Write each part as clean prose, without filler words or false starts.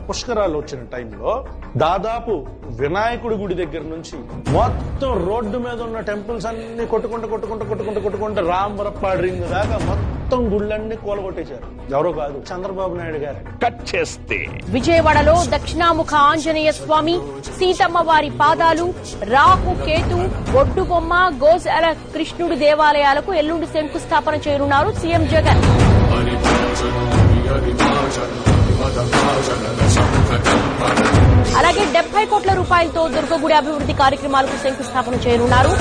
పుష్కరాలు వచ్చిన టైంలో దాదాపు వినాయకుడి గుడి దగ్గర నుంచి మొత్తం రోడ్డు మీద ఉన్న టెంపుల్స్ అన్ని కొట్టుకుంటూ రాంబరప్పాడు రింగ్ దాకా మొత్తం గుళ్ళన్నీ కూలగొట్టేశారు. ఎవరో కాదు, చంద్రబాబు నాయుడు గారు. కట్ చేస్తే విజయవాడలో దక్షిణాముఖ ఆంజనేయ స్వామి, సీతమ్మ వారి పాదాలు, రాహు కేతు, ఒడ్డుబొమ్మ, గోశాల కృష్ణుడి దేవాలయాలకు ఎల్లుండి శంకుస్థాపన చేయనున్నారు సీఎం జగన్. అలాగే 70 కోట్ల రూపాయలతో దుర్గగుడి అభివృద్ధి కార్యక్రమాలకు శంకుస్థాపన చేయనున్నారు.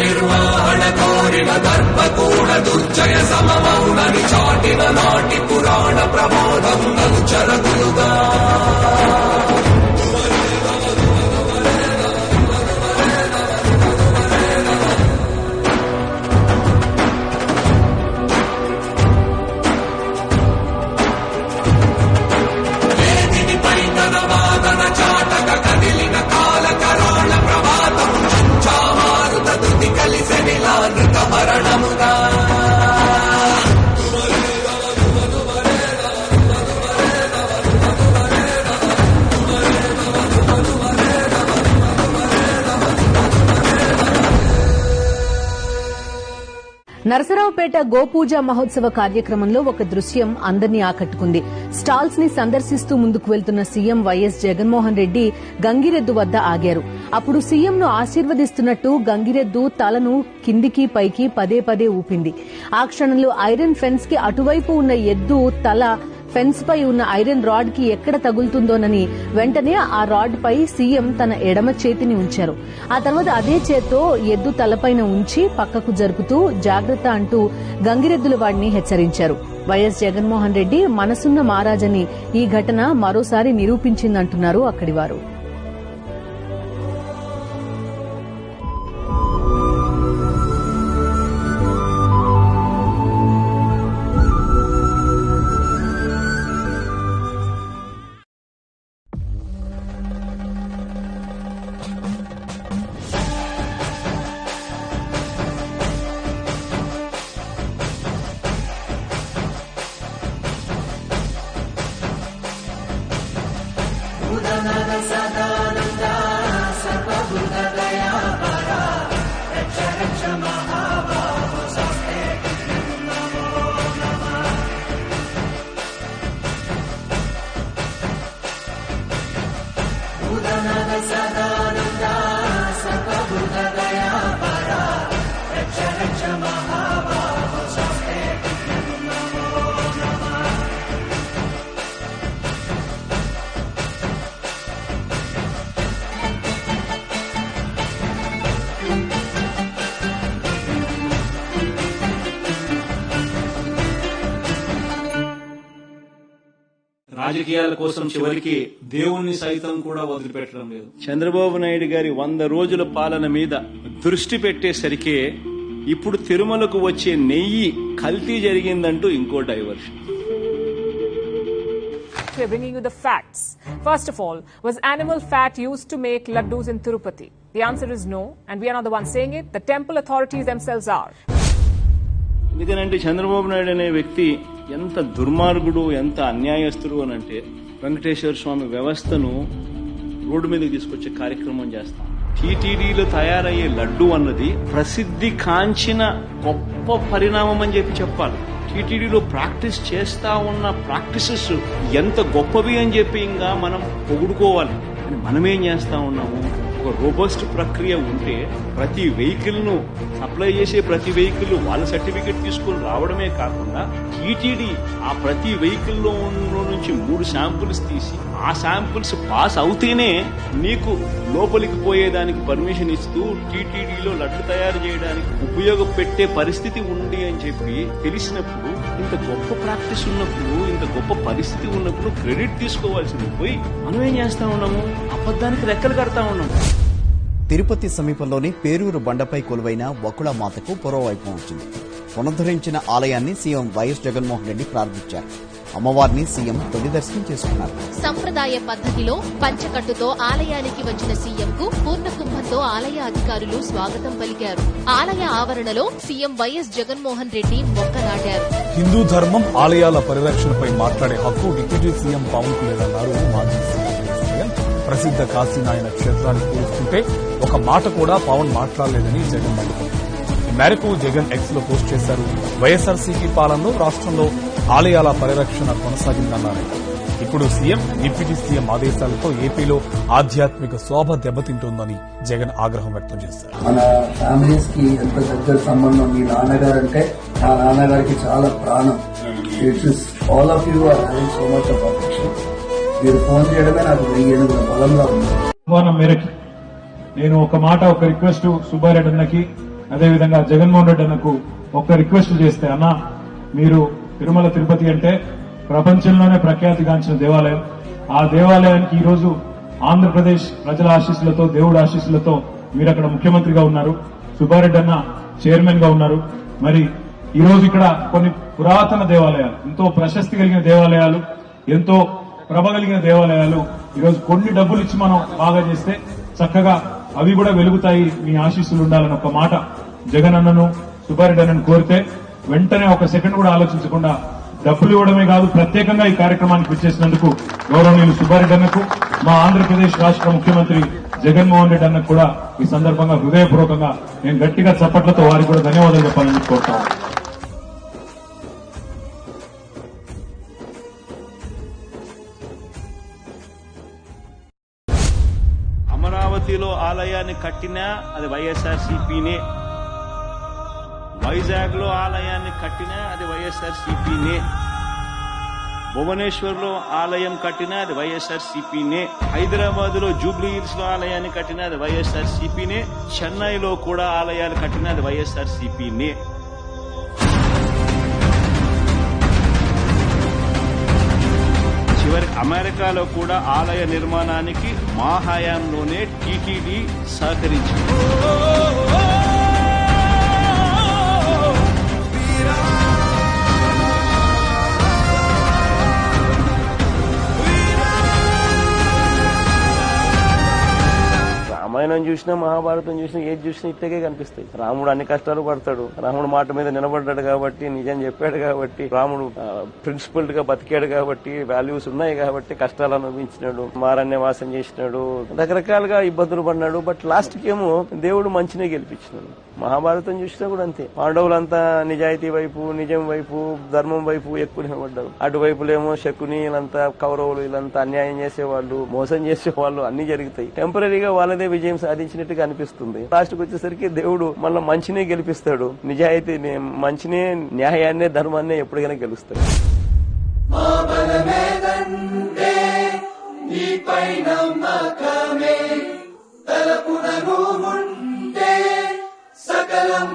నిర్వహణ కోరిన గర్భకూడ దుర్జయ సమమౌనని చాటిన నాటి పురాణ ప్రబోధం అనుచరకులుగా వేదిని పైన వాదన చాటక కదిలిన కాలకరాళ ప్రభాతం తుది కలిసెనిలా నృత మరణముగా నరసరావుపేట గోపూజ మహోత్సవ కార్యక్రమంలో ఒక దృశ్యం అందరినీ ఆకట్టుకుంది. స్టాల్స్ ని సందర్శిస్తూ ముందుకు వెళ్తున్న సీఎం వైఎస్ జగన్మోహన్ రెడ్డి గంగిరెద్దు వద్ద ఆగారు. అప్పుడు సీఎంను ఆశీర్వదిస్తున్నట్టు గంగిరెద్దు తలను కిందికి పైకి పదే ఊపింది. ఆ క్షణంలో ఐరన్ ఫెన్స్ కి అటువైపు ఉన్న ఎద్దు తల ఫెన్స్ పై ఉన్న ఐరన్ రాడ్ కి ఎక్కడ తగులుతుందోనని వెంటనే ఆ రాడ్ పై సీఎం తన ఎడమ చేతిని ఉంచారు. ఆ తర్వాత అదే చేత్తో ఎద్దు తలపైన ఉంచి పక్కకు జరుపుతూ జాగ్రత్త అంటూ గంగిరెద్దుల వాడిని హెచ్చరించారు. వైఎస్ జగన్మోహన్ రెడ్డి మనసున్న మహారాజని ఈ ఘటన మరోసారి నిరూపించిందంటున్నారు అక్కడి వారు. రాజకీయాల కోసం చివరికి దేవుణ్ణి సైతం కూడా వదిలిపెట్టడం లేదు. చంద్రబాబు నాయుడు గారి 100 రోజుల పాలన మీద దృష్టి పెట్టేసరికి ఇప్పుడు తిరుమలకు వచ్చే నెయ్యి కల్తీ జరిగిందంటూ ఇంకో diversion. We're bringing you the facts. First of all, was animal fat used to make laddus in Tirupati? The answer is no, and we are not the ones saying it. The temple authorities themselves are. ఎందుకనంటే చంద్రబాబు నాయుడు అనే వ్యక్తి ఎంత దుర్మార్గుడు, ఎంత అన్యాయస్తుడు అని అంటే వెంకటేశ్వర స్వామి వ్యవస్థను road మీదకి తీసుకొచ్చే కార్యక్రమం చేస్తాం. టీటీడీలో తయారయ్యే లడ్డు అన్నది ప్రసిద్ధి కాంచిన గొప్ప పరిణామం అని చెప్పాలి. టీటీడీలో ప్రాక్టీస్ చేస్తా ఉన్న ప్రాక్టీసెస్ ఎంత గొప్పవి అని చెప్పి ఇంకా మనం పొగుడుకోవాలి. అని మనమేం చేస్తా ఉన్నాము, ఒక రోబస్ట్ ప్రక్రియ ఉంటే ప్రతి వెహికల్ ను సప్లై చేసే ప్రతి వెహికల్ వాళ్ళ సర్టిఫికెట్ తీసుకుని రావడమే కాకుండా టీటీడీ ఆ ప్రతి వెహికల్ లో నుంచి 3 శాంపుల్స్ తీసి ఆ శాంపుల్స్ పాస్ అవుతేనే నీకు లోపలికి పోయేదానికి పర్మిషన్ ఇస్తూ టీటీడీలో లడ్డు తయారు చేయడానికి ఉపయోగపెట్టే పరిస్థితి ఉంది అని చెప్పి తెలిసినప్పుడు, ఇంత గొప్ప ప్రాక్టీస్ ఉన్నప్పుడు, ఇంత గొప్ప పరిస్థితి ఉన్నప్పుడు క్రెడిట్ తీసుకోవాల్సింది పోయి మనం ఏం చేస్తా ఉన్నాము, అబద్ధానికి రెక్కలు కడతా ఉన్నాము. తిరుపతి సమీపంలోని పేరూరు బండపై కొలువైన వకుళమాతకు పూర్వవైభవం వచ్చింది. పునరుద్ధరించిన ఆలయాన్ని సీఎం వైఎస్ జగన్మోహన్ రెడ్డి ప్రారంభించారు. అమ్మవారిని సీఎం తొలి దర్శనం చేసుకున్నారు. సంప్రదాయ పద్ధతిలో పంచకట్టుతో ఆలయానికి వచ్చిన సీఎంకు పూర్ణకుంభంతో ఆలయ అధికారులు స్వాగతం పలికారు. ఆలయ ఆవరణలో సీఎం వైఎస్ జగన్మోహన్ రెడ్డి మొక్క నాటారు. హిందూ ధర్మం, ఆలయాల పరిరక్షణపై మాట్లాడే హక్కు డిప్యూటీ సీఎం పవన్ కు లేదన్నారు మాజీ సీఎం జగన్. ప్రసిద్ధ కాశీనాయన క్షేత్రాన్ని కూరుస్తుంటే ఒక మాట కూడా పవన్ మాట్లాడలేదని జగన్ మండిపడ్డారు. ఈ మేరకు జగన్ ఎక్స్ లో పోస్ట్ చేశారు. వైఎస్ఆర్సీపీ పాలనలో రాష్ట్రంలో ఆలయాల పరిరక్షణ కొనసాగిందన్నారు. ఇప్పుడు సీఎం, డిప్యూటీ సీఎం ఆదేశాలతో ఏపీలో ఆధ్యాత్మిక శోభ దెబ్బతింటోందని జగన్ ఆగ్రహం వ్యక్తం చేశారు. మన ఫ్యామిలీస్ కి ఎంత దగ్గర సంబంధం. మీ నాన్నగారు అంటే మా నాన్నగారికి చాలా ప్రాణం. It's all of you are having so much of affection. మీరు ఫోన్ చేయడమే నాకు 1000 ఏనుగుల బలంగా ఉంది. మేరకు నేను ఒక రిక్వెస్ట్ సుబ్బారెడ్డి అన్నకి, అదేవిధంగా జగన్మోహన్ రెడ్డి అన్నకు ఒక రిక్వెస్ట్ చేస్తే, అన్న మీరు తిరుమల తిరుపతి అంటే ప్రపంచంలోనే ప్రఖ్యాతిగాంచిన దేవాలయం. ఆ దేవాలయానికి ఈ రోజు ఆంధ్రప్రదేశ్ ప్రజల ఆశీస్సులతో, దేవుడి ఆశీస్సులతో మీరు అక్కడ ముఖ్యమంత్రిగా ఉన్నారు. సుబ్బారెడ్డి అన్న చైర్మన్ గా ఉన్నారు. మరి ఈ రోజు ఇక్కడ కొన్ని పురాతన దేవాలయాలు, ఎంతో ప్రశస్తి కలిగిన దేవాలయాలు, ఎంతో ప్రభ కలిగిన దేవాలయాలు ఈరోజు కొన్ని డబ్బులు ఇచ్చి మనం బాగా చేస్తే చక్కగా అవి కూడా వెలుగుతాయి. మీ ఆశీస్సులు ఉండాలని ఒక మాట జగన్ అన్నను, సుబ్బారెడ్డి అన్నను కోరితే వెంటనే ఒక సెకండ్ కూడా ఆలోచించకుండా డబ్బులు ఇవ్వడమే కాదు, ప్రత్యేకంగా ఈ కార్యక్రమానికి విచ్చేసినందుకు గౌరవనీయులు సుబ్బారెడ్డి అన్నకు, మా ఆంధ్రప్రదేశ్ రాష్ట్ర ముఖ్యమంత్రి జగన్మోహన్ రెడ్డి అన్నకు కూడా ఈ సందర్భంగా హృదయపూర్వకంగా నేను గట్టిగా చప్పట్లతో వారికి కూడా ధన్యవాదాలు చెప్పాలని కోరుతాను. అమరావతిలో ఆలయాన్ని కట్టినా అది వైఎస్ఆర్సీపీనే, వైజాగ్ లో ఆలయాన్ని కట్టినా అది వైఎస్ఆర్సీపీనే, భువనేశ్వర్ లో ఆలయం కట్టినా అది వైఎస్ఆర్సీపీనే, హైదరాబాద్ లో జూబ్లీ హిల్స్ లో ఆలయాన్ని కట్టినా అది వైఎస్ఆర్సీపీనే, చెన్నైలో కూడా ఆలయాలు కట్టినా అది వైఎస్ఆర్సీపీనే. చివరికి అమెరికాలో కూడా ఆలయ నిర్మాణానికి మా హయాంలోనే టీటీడీ సహకరించింది. రామాయణం చూసినా, మహాభారతం చూసినా, ఏది చూసినా ఇట్టగే కనిపిస్తాయి. రాముడు అన్ని కష్టాలు పడతాడు. రాముడు మాట మీద నిలబడ్డాడు కాబట్టి, నిజం చెప్పాడు కాబట్టి, రాముడు ప్రిన్సిపల్డ్ గా బతికాడు కాబట్టి, వాల్యూస్ ఉన్నాయి కాబట్టి కష్టాలు అనుభవించినాడు, మారణ్యవాసం చేసినాడు, రకరకాలుగా ఇబ్బందులు పడినాడు. బట్ లాస్ట్ కేమో దేవుడు మంచినే గెలిపించినాడు. మహాభారతం చూసినా కూడా అంతే. పాండవులంతా నిజాయితీ వైపు, నిజం వైపు, ధర్మం వైపు ఎక్కువ నిలబడ్డారు. అటువైపులేమో శకుని, వీళ్ళంతా కౌరవులు, వీళ్ళంతా అన్యాయం చేసేవాళ్ళు, మోసం చేసేవాళ్ళు, అన్ని జరుగుతాయి. టెంపరీగా వాళ్ళదే విజయం సాధించినట్టుగా అనిపిస్తుంది. లాస్ట్ కు వచ్చేసరికి దేవుడు మళ్ళీ మంచినే గెలిపిస్తాడు. నిజాయితీని, మంచినే, న్యాయాన్నే, ధర్మాన్నే ఎప్పటికైనా గెలుస్తాడు. సకలం